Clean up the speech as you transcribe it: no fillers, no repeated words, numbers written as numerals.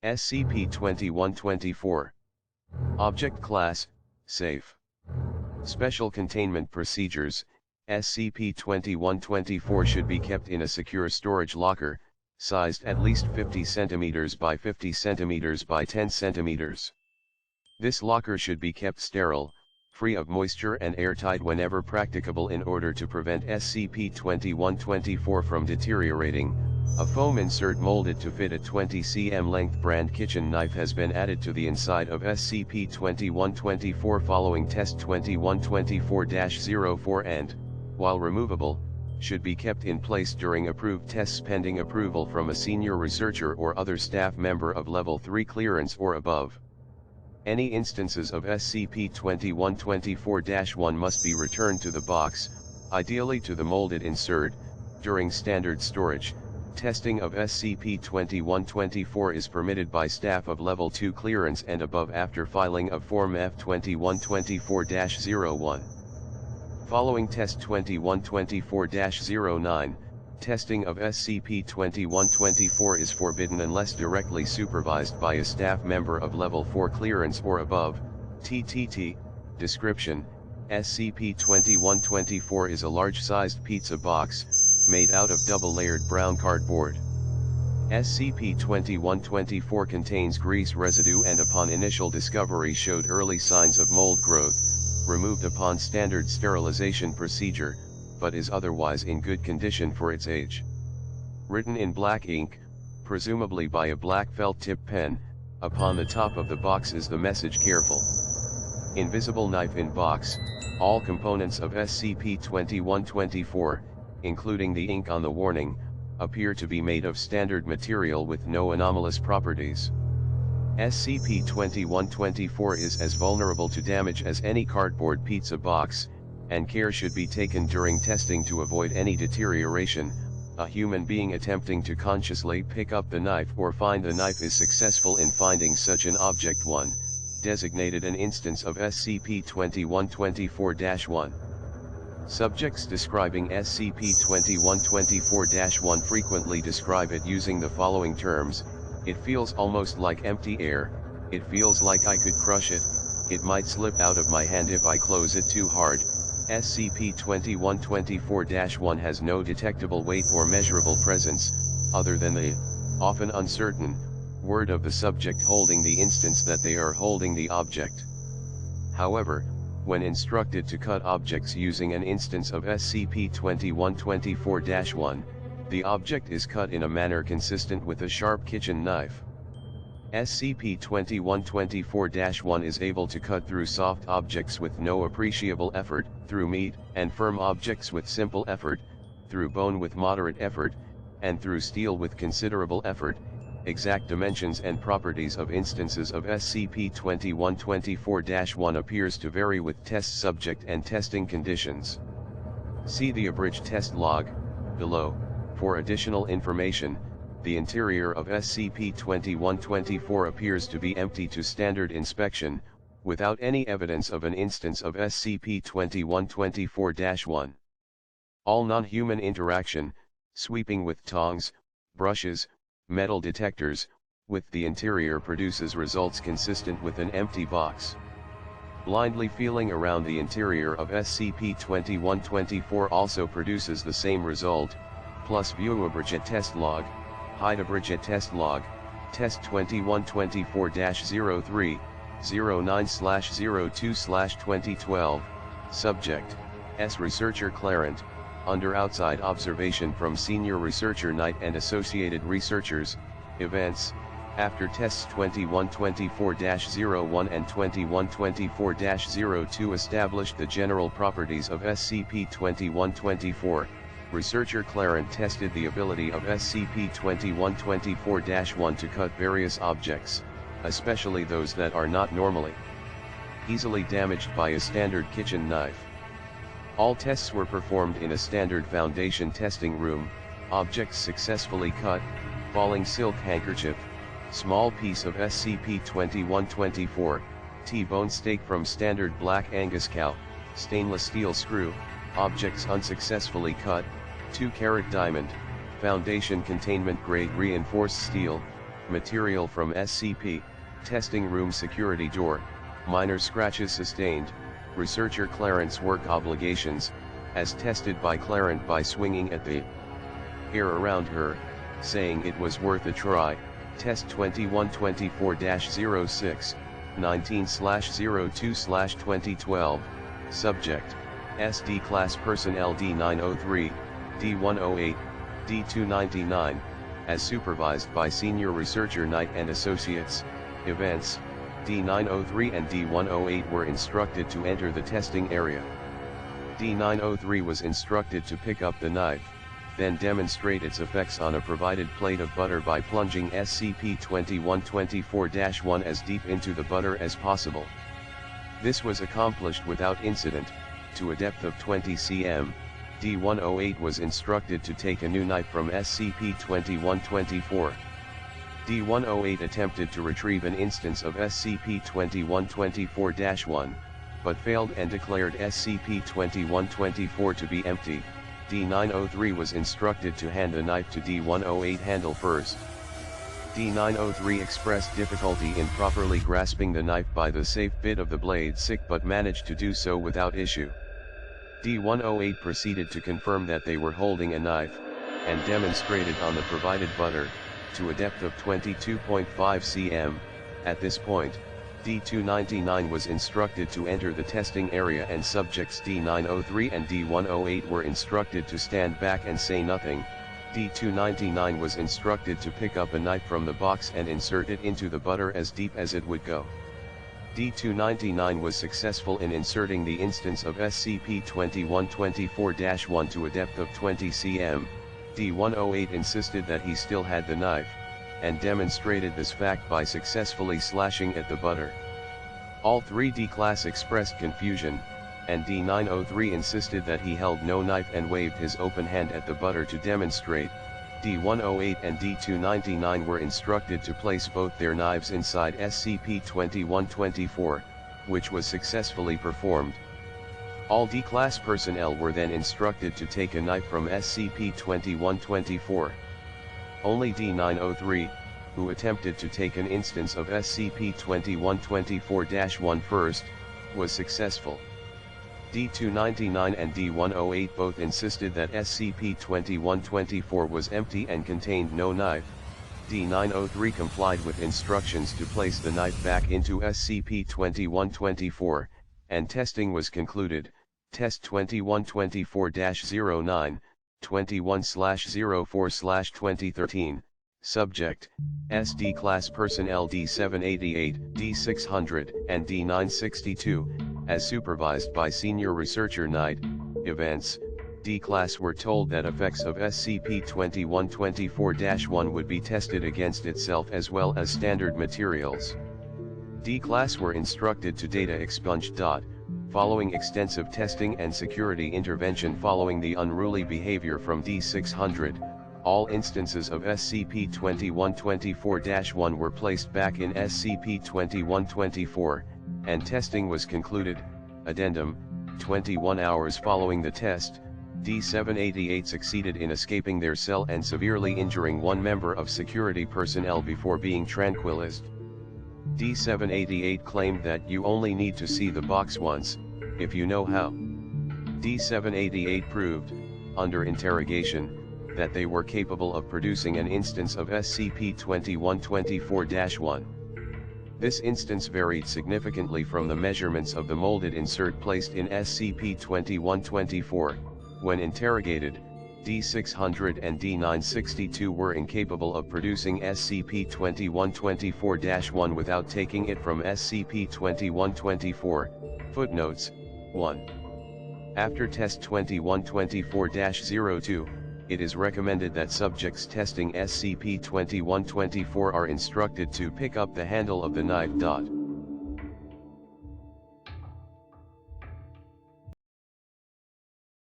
SCP-2124. Object Class, Safe. Special Containment Procedures. SCP-2124 should be kept in a secure storage locker, sized at least 50 cm by 50 cm by 10 cm. This locker should be kept sterile, free of moisture and airtight whenever practicable in order to prevent SCP-2124 from deteriorating. A foam insert molded to fit a 20 cm length brand kitchen knife has been added to the inside of SCP-2124 following Test 2124-04 and, while removable, should be kept in place during approved tests pending approval from a senior researcher or other staff member of Level 3 clearance or above. Any instances of SCP-2124-1 must be returned to the box, ideally to the molded insert. During standard storage, testing of SCP-2124 is permitted by staff of Level 2 clearance and above after filing of Form F-2124-01. Following Test 2124-09, testing of SCP-2124 is forbidden unless directly supervised by a staff member of Level 4 clearance or above. TTT. Description: SCP-2124 is a large-sized pizza box, made out of double-layered brown cardboard. SCP-2124 contains grease residue and upon initial discovery showed early signs of mold growth, removed upon standard sterilization procedure, but is otherwise in good condition for its age. Written in black ink, presumably by a black felt-tip pen, upon the top of the box is the message "Careful." Invisible knife in box. All components of SCP-2124, including the ink on the warning, appear to be made of standard material with no anomalous properties. SCP-2124 is as vulnerable to damage as any cardboard pizza box, and care should be taken during testing to avoid any deterioration. A human being attempting to consciously pick up the knife or find the knife is successful in finding such an object. 1. Designated an instance of SCP-2124-1. Subjects describing SCP-2124-1 frequently describe it using the following terms: "It feels almost like empty air, it feels like I could crush it, it might slip out of my hand if I close it too hard." SCP-2124-1 has no detectable weight or measurable presence, other than the, often uncertain, word of the subject holding the instance that they are holding the object. However, when instructed to cut objects using an instance of SCP-2124-1, the object is cut in a manner consistent with a sharp kitchen knife. SCP-2124-1 is able to cut through soft objects with no appreciable effort, through meat and firm objects with simple effort, through bone with moderate effort, and through steel with considerable effort. Exact dimensions and properties of instances of SCP-2124-1 appears to vary with test subject and testing conditions. See the abridged test log, below, for additional information. The interior of SCP-2124 appears to be empty to standard inspection, without any evidence of an instance of SCP-2124-1. All non-human interaction, sweeping with tongs, brushes, metal detectors, with the interior produces results consistent with an empty box. Blindly feeling around the interior of SCP-2124 also produces the same result, plus view abridged test log, hide abridged test log, test 2124-03, 09/02/2012, subject, S. Researcher Clarent, under outside observation from Senior Researcher Knight and associated researchers. Events: after tests 2124-01 and 2124-02 established the general properties of SCP-2124, Researcher Clarent tested the ability of SCP-2124-1 to cut various objects, especially those that are not normally easily damaged by a standard kitchen knife. All tests were performed in a standard Foundation testing room. Objects successfully cut: falling silk handkerchief, small piece of SCP-2124, T-bone steak from standard Black Angus cow, stainless steel screw. Objects unsuccessfully cut: 2-carat diamond, Foundation containment grade reinforced steel, Material from SCP, testing room security door, minor scratches sustained, researcher Clarence work obligations, as tested by Clarence by swinging at the hair around her, saying it was worth a try. Test 2124-06, 19/02/2012, Subject, SD Class Personnel D903, D108, D299, as supervised by Senior Researcher Knight and Associates. Events, D903 and D108 were instructed to enter the testing area. D903 was instructed to pick up the knife, then demonstrate its effects on a provided plate of butter by plunging SCP-2124-1 as deep into the butter as possible. This was accomplished without incident, to a depth of 20 cm. D108 was instructed to take a new knife from SCP-2124. D108 attempted to retrieve an instance of SCP-2124-1, but failed and declared SCP-2124 to be empty. D903 was instructed to hand the knife to D108 handle first. D903 expressed difficulty in properly grasping the knife by the safe bit of the blade but managed to do so without issue. D108 proceeded to confirm that they were holding a knife, and demonstrated on the provided butter, to a depth of 22.5 cm. At this point, D299 was instructed to enter the testing area and subjects D903 and D108 were instructed to stand back and say nothing. D299 was instructed to pick up a knife from the box and insert it into the butter as deep as it would go. D299 was successful in inserting the instance of SCP-2124-1 to a depth of 20 cm. D108 insisted that he still had the knife, and demonstrated this fact by successfully slashing at the butter. All three D-Class expressed confusion, and D903 insisted that he held no knife and waved his open hand at the butter to demonstrate. D108 and D299 were instructed to place both their knives inside SCP-2124, which was successfully performed. All D-Class personnel were then instructed to take a knife from SCP-2124. Only D903, who attempted to take an instance of SCP-2124-1 first, was successful. D299 and D108 both insisted that SCP-2124 was empty and contained no knife. D903 complied with instructions to place the knife back into SCP-2124, and testing was concluded. Test 2124-09, 21/04/2013, Subject, SD Class Personnel D788, D600, and D962, as supervised by Senior Researcher Knight. Events, D-Class were told that effects of SCP-2124-1 would be tested against itself as well as standard materials. D-Class were instructed to data expunge. Following extensive testing and security intervention following the unruly behavior from D600, all instances of SCP-2124-1 were placed back in SCP-2124, and testing was concluded. Addendum, 21 hours following the test, D788 succeeded in escaping their cell and severely injuring one member of security personnel before being tranquilized. D788 claimed that you only need to see the box once, if you know how. D788 proved, under interrogation, that they were capable of producing an instance of SCP-2124-1. This instance varied significantly from the measurements of the molded insert placed in SCP-2124. When interrogated, D600 and D962 were incapable of producing SCP-2124-1 without taking it from SCP-2124. Footnotes: 1. After Test 2124-02, it is recommended that subjects testing SCP-2124 are instructed to pick up the handle of the knife.